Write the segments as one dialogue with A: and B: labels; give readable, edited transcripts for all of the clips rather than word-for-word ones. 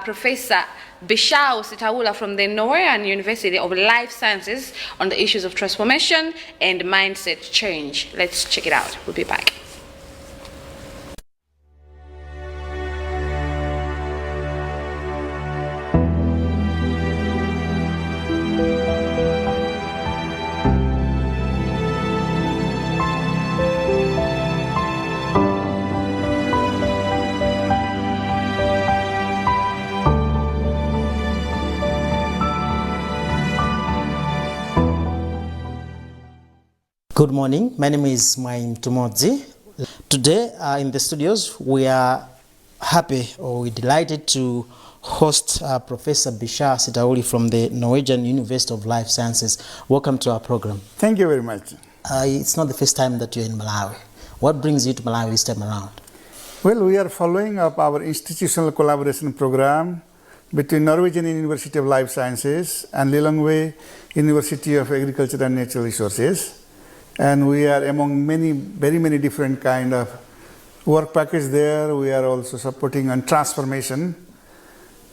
A: Professor Bishao Sitaula from the Norwegian University of Life Sciences on the issues of transformation and mindset change. Let's check it out. We'll be back.
B: Good morning, my name is Maim Tumodzi. Today in the studios we are happy or we're delighted to host Professor Bishao Sitaula from the Norwegian University of Life Sciences. Welcome to our program.
C: Thank you very much.
B: It's not the first time that you're in Malawi. What brings you to Malawi this time around?
C: Well, we are following up our institutional collaboration program between Norwegian University of Life Sciences and Lilongwe University of Agriculture and Natural Resources. And we are among very many different kind of work package there. We are also supporting on transformation.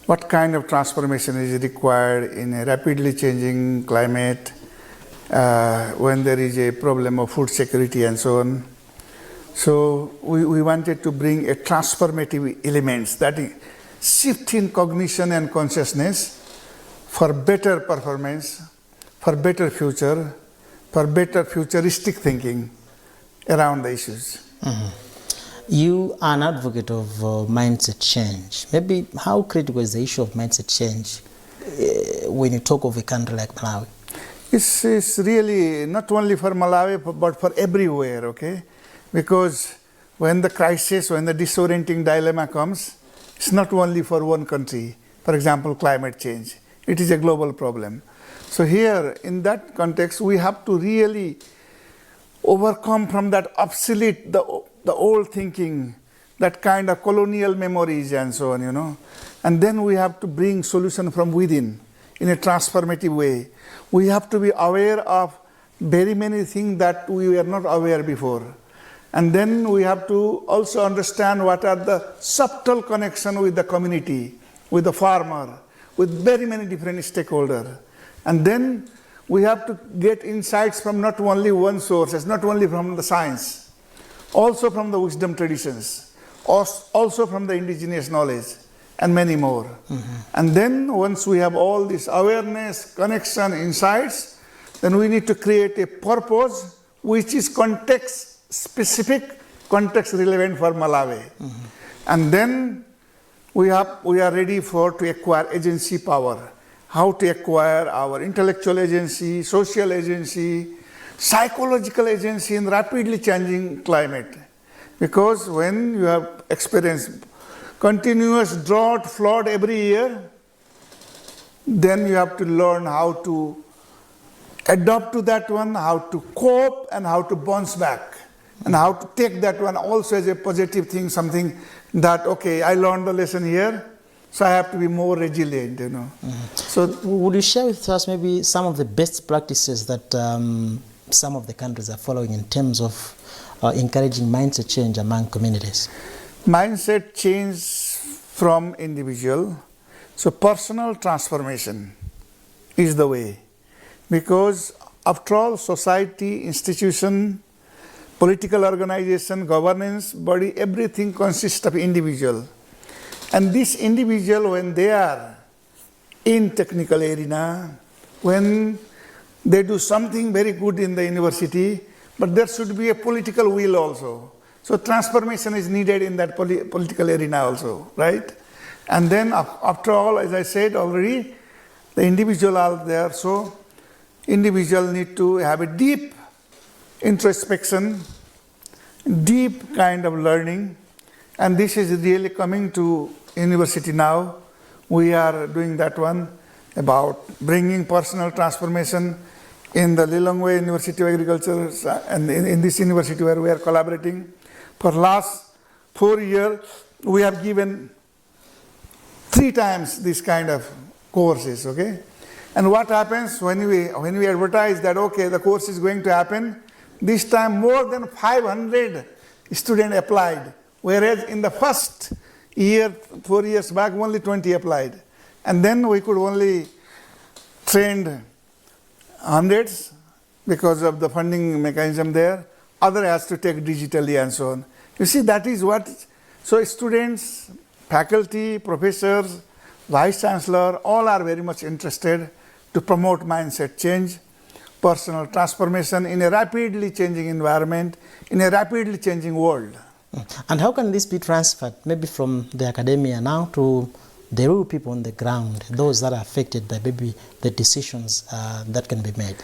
C: What kind of transformation is required in a rapidly changing climate, when there is a problem of food security and so on. So we wanted to bring a transformative elements that is shift in cognition and consciousness for better performance, for better future, for better futuristic thinking around the issues.
B: Mm-hmm. You are an advocate of mindset change. Maybe how critical is the issue of mindset change when you talk of a country like Malawi?
C: It's really not only for Malawi, but for everywhere, okay? Because when the crisis, when the disorienting dilemma comes, it's not only for one country. For example, climate change. It is a global problem. So here, in that context, we have to really overcome from that obsolete, the old thinking, that kind of colonial memories and so on, you know. And then we have to bring solution from within in a transformative way. We have to be aware of very many things that we were not aware before. And then we have to also understand what are the subtle connection with the community, with the farmer, with very many different stakeholders. And then we have to get insights from not only one source, not only from the science, also from the wisdom traditions, also from the indigenous knowledge, and many more. Mm-hmm. And then once we have all this awareness, connection, insights, then we need to create a purpose which is context-specific, context-relevant for Malawi. Mm-hmm. And then we are ready to acquire agency power. How to acquire our intellectual agency, social agency, psychological agency in rapidly changing climate. Because when you have experienced continuous drought, flood every year, then you have to learn how to adapt to that one, how to cope and how to bounce back. And how to take that one also as a positive thing, something that, okay, I learned the lesson here, so I have to be more resilient, you know.
B: Mm-hmm. So would you share with us maybe some of the best practices that some of the countries are following in terms of encouraging mindset change among communities?
C: Mindset change from individual. So personal transformation is the way. Because after all, society, institution, political organization, governance, body, everything consists of individual. And this individual, when they are in technical arena, when they do something very good in the university, but there should be a political will also. So transformation is needed in that political arena also, right? And then after all, as I said already, the individual are there. So individual need to have a deep introspection, deep kind of learning. And this is really coming to university now. We are doing that one about bringing personal transformation in the Lilongwe University of Agriculture and in this university where we are collaborating. For last 4 years, we have given 3 times this kind of courses, okay? And what happens when we advertise that, okay, the course is going to happen, this time more than 500 students applied, whereas in the first 4 years back, only 20 applied. And then we could only train hundreds because of the funding mechanism there. Other has to take digitally and so on. You see, that is what, so students, faculty, professors, vice chancellor, all are very much interested to promote mindset change, personal transformation in a rapidly changing environment, in a rapidly changing world.
B: And how can this be transferred, maybe from the academia now to the real people on the ground, those that are affected by maybe the decisions that can be made?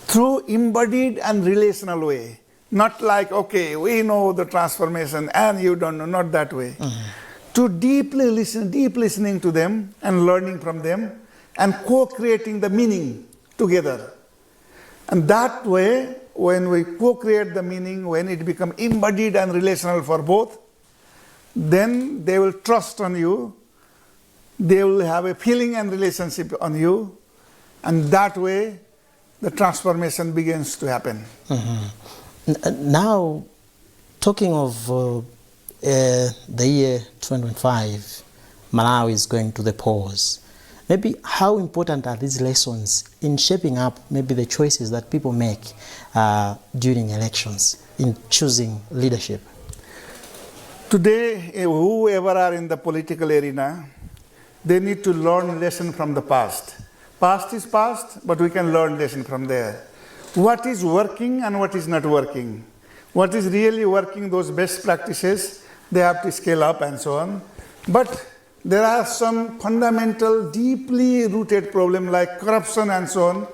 C: Through embodied and relational way. Not like, okay, we know the transformation and you don't know, not that way. To deeply listen, deep listening to them and learning from them and co-creating the meaning together. And that way, when we co-create the meaning, when it becomes embodied and relational for both, then they will trust on you, they will have a feeling and relationship on you, and that way the transformation begins to happen.
B: Now, talking of the year 2025, Malawi is going to the polls. Maybe how important are these lessons in shaping up maybe the choices that people make during elections, in choosing leadership?
C: Today, whoever are in the political arena, they need to learn lesson from the past. Past is past, but we can learn lesson from there. What is working and what is not working. What is really working, those best practices, they have to scale up and so on. But there are some fundamental, deeply rooted problem like corruption and so on,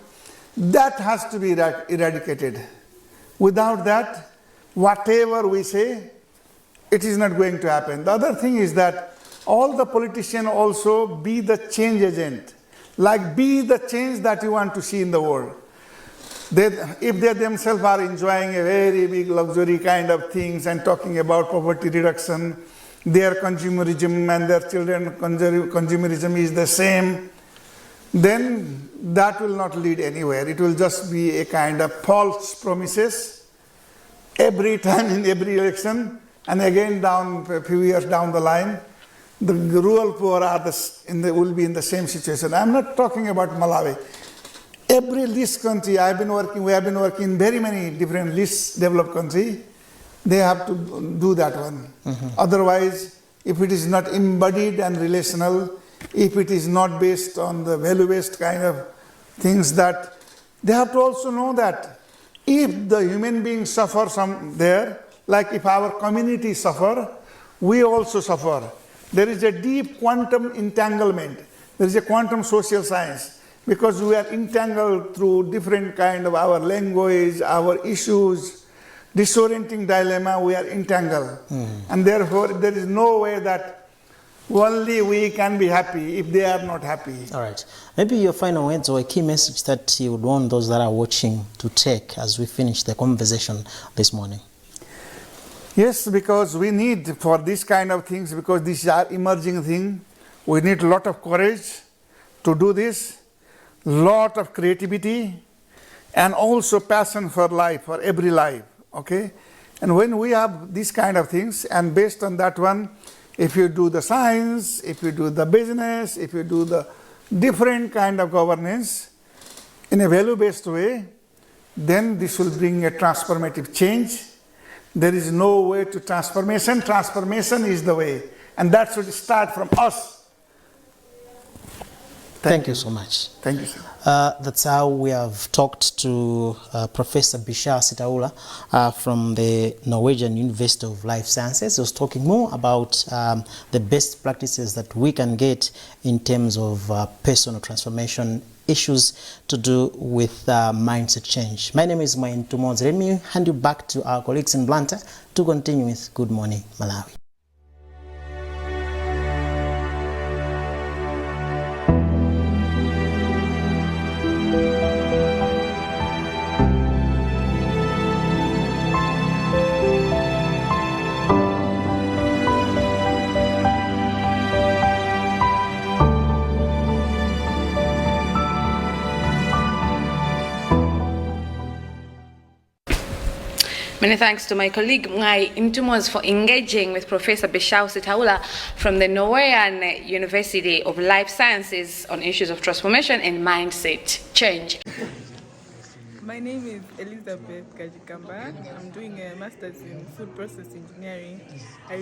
C: that has to be eradicated. Without that, whatever we say, it is not going to happen. The other thing is that all the politicians also be the change agent. Like be the change that you want to see in the world. If they themselves are enjoying a very big luxury kind of things and talking about poverty reduction, their consumerism and their children consumerism is the same, then that will not lead anywhere. It will just be a kind of false promises every time in every election, and again down a few years down the line, the rural poor are will be in the same situation. I'm not talking about Malawi. Every least country we have been working in very many different least developed countries, they have to do that one. Otherwise, if it is not embodied and relational, if it is not based on the value-based kind of things, that they have to also know that if the human beings suffer there, like if our community suffer, we also suffer. There is a deep quantum entanglement. There is a quantum social science. Because we are entangled through different kind of our language, our issues, disorienting dilemma, we are entangled. And therefore, there is no way that only we can be happy if they are not happy.
B: All right. Maybe your final words or a key message that you would want those that are watching to take as we finish the conversation this morning.
C: Yes, because we need for this kind of things, because these are emerging things, we need a lot of courage to do this. Lot of creativity and also passion for life, for every life, okay? And when we have these kind of things, and based on that one, if you do the science, if you do the business, if you do the different kind of governance in a value-based way, then this will bring a transformative change. There is no way to transformation. Transformation is the way. And that should start from us.
B: Thank you so much.
C: Thank you, sir.
B: That's how we have talked to Professor Bishar Sitaula from the Norwegian University of Life Sciences. He was talking more about the best practices that we can get in terms of personal transformation, issues to do with mindset change. My name is Main Tumoz. Let me hand you back to our colleagues in Blanta to continue with Good Morning Malawi.
A: Many thanks to my colleague Ngai Intumos for engaging with Professor Bishao Sitaula from the Norwegian University of Life Sciences on issues of transformation and mindset change.
D: My name is Elizabeth Kajikamba. I'm doing a master's in food process engineering. I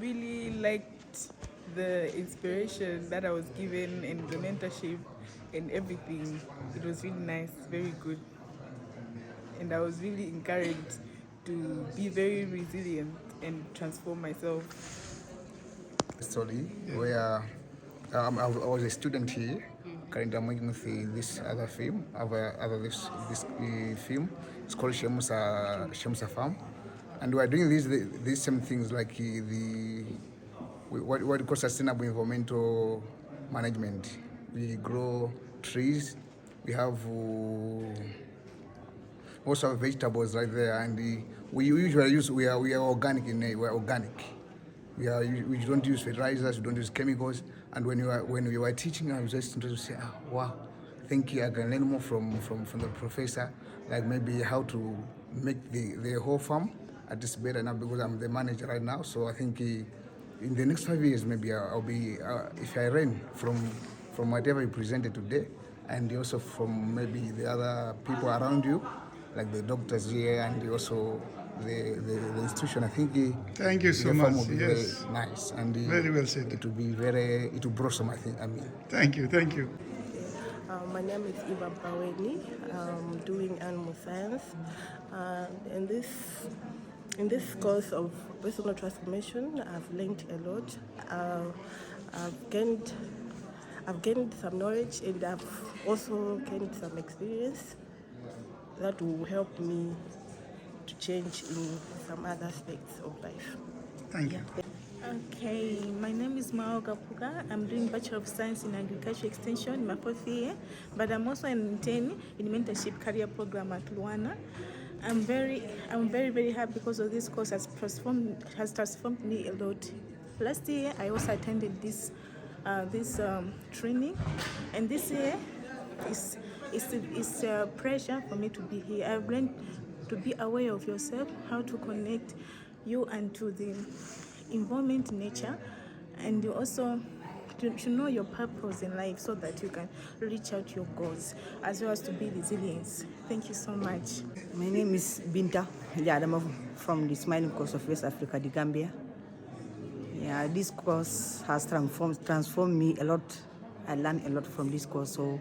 D: really liked the inspiration that I was given and the mentorship and everything. It was really nice, very good. And I was really encouraged to be very resilient and transform myself.
E: Story where I was a student here. Currently, I'm working with this other film. This film. It's called Shemusa Farm, and we are doing these same things like what we call sustainable environmental management. We grow trees. We have also have vegetables right there, and we usually we are organic in nature. We are organic. We don't use fertilizers, we don't use chemicals. And when you were teaching, I was just interested to say, wow, thank you. I can learn more from the professor, like maybe how to make the whole farm at this better now, because I'm the manager right now. So I think in the next 5 years, maybe I'll be if I learn from whatever you presented today, and also from maybe the other people around you, like the doctors here and also the institution. I think
C: Thank you so
E: the farm
C: much.
E: will be
C: Yes.
E: very nice and
C: Very well said.
E: It will blossom. I mean.
C: Thank you.
F: My name is Eva Baweni. I'm doing animal science. In this course of personal transformation, I've learned a lot. I've gained some knowledge, and I've also gained some experience that will help me to change in some other aspects of life.
C: Thank you.
G: Okay, my name is Mao Gapuga. I'm doing Bachelor of Science in Agriculture Extension in my 4th year, but I'm also an intern in mentorship career program at Luana. I'm very happy because of this course has transformed me a lot. Last year I also attended this training, and this year it's a pleasure for me to be here. I've learned to be aware of yourself, how to connect you and to the environment, nature, and you also to know your purpose in life so that you can reach out your goals, as well as to be resilient. Thank you so much.
H: My name is Binta Yadama from the Smiling Coast of West Africa, the Gambia. Yeah, this course has transformed me a lot. I learned a lot from this course, so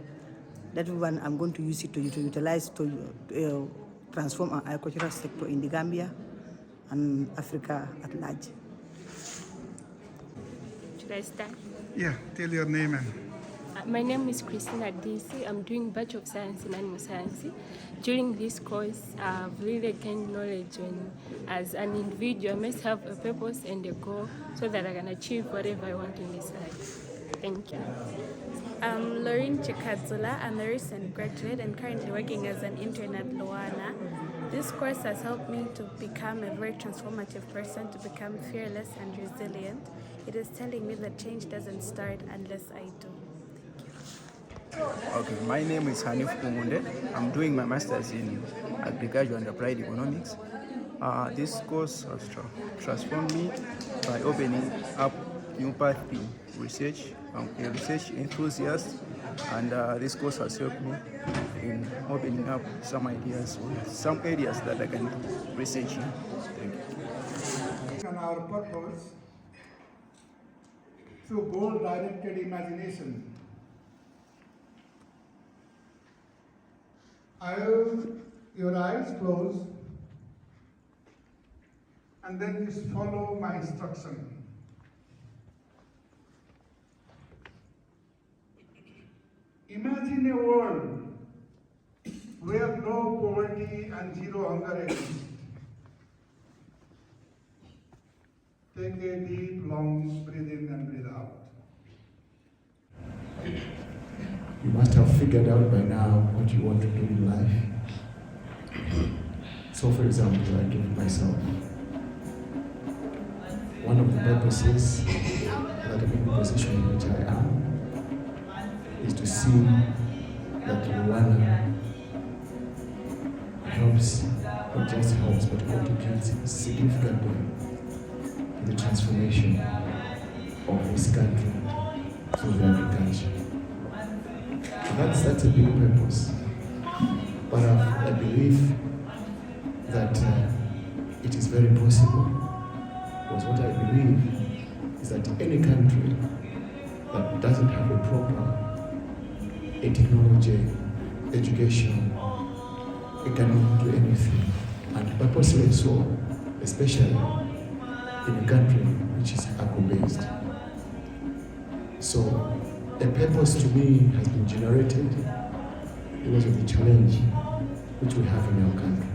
H: that one I'm going to use it to utilize to transform our agricultural sector in the Gambia and Africa at large.
I: Should I start?
C: Yeah, tell your name and.
I: My name is Christina DC. I'm doing Bachelor of Science in Animal Science. During this course, I've really gained knowledge on, as an individual, I must have a purpose and a goal so that I can achieve whatever I want in this life. Thank you.
G: I'm Lauren Chikadzula. I'm a recent graduate and currently working as an intern at Luana. This course has helped me to become a very transformative person, to become fearless and resilient. It is telling me that change doesn't start unless I do.
J: Okay, my name is Hanif Kumunde. I'm doing my master's in agriculture and applied economics. This course has transformed me by opening up new path in research. I'm a research enthusiast, and this course has helped me in opening up some ideas, some areas that I can research in. Thank you.
C: On our purpose through goal-directed imagination. Your eyes closed, and then just follow my instruction. Imagine a world where no poverty and zero hunger exists. Take a deep, long breath in and breathe out.
K: You must have figured out by now what you want to do in life. So, for example, I give myself. One of the purposes that I'm in the position in which I am is to see that Rwanda helps not just helps but contributes significantly to the transformation of this country through the agriculture. That's a big purpose. But I believe that it is very possible, because what I believe is that any country that doesn't have a proper technology, education, it cannot do anything. And purposely so, especially in a country which is agro-based. So a purpose to me has been generated because of the challenge which we have in our country.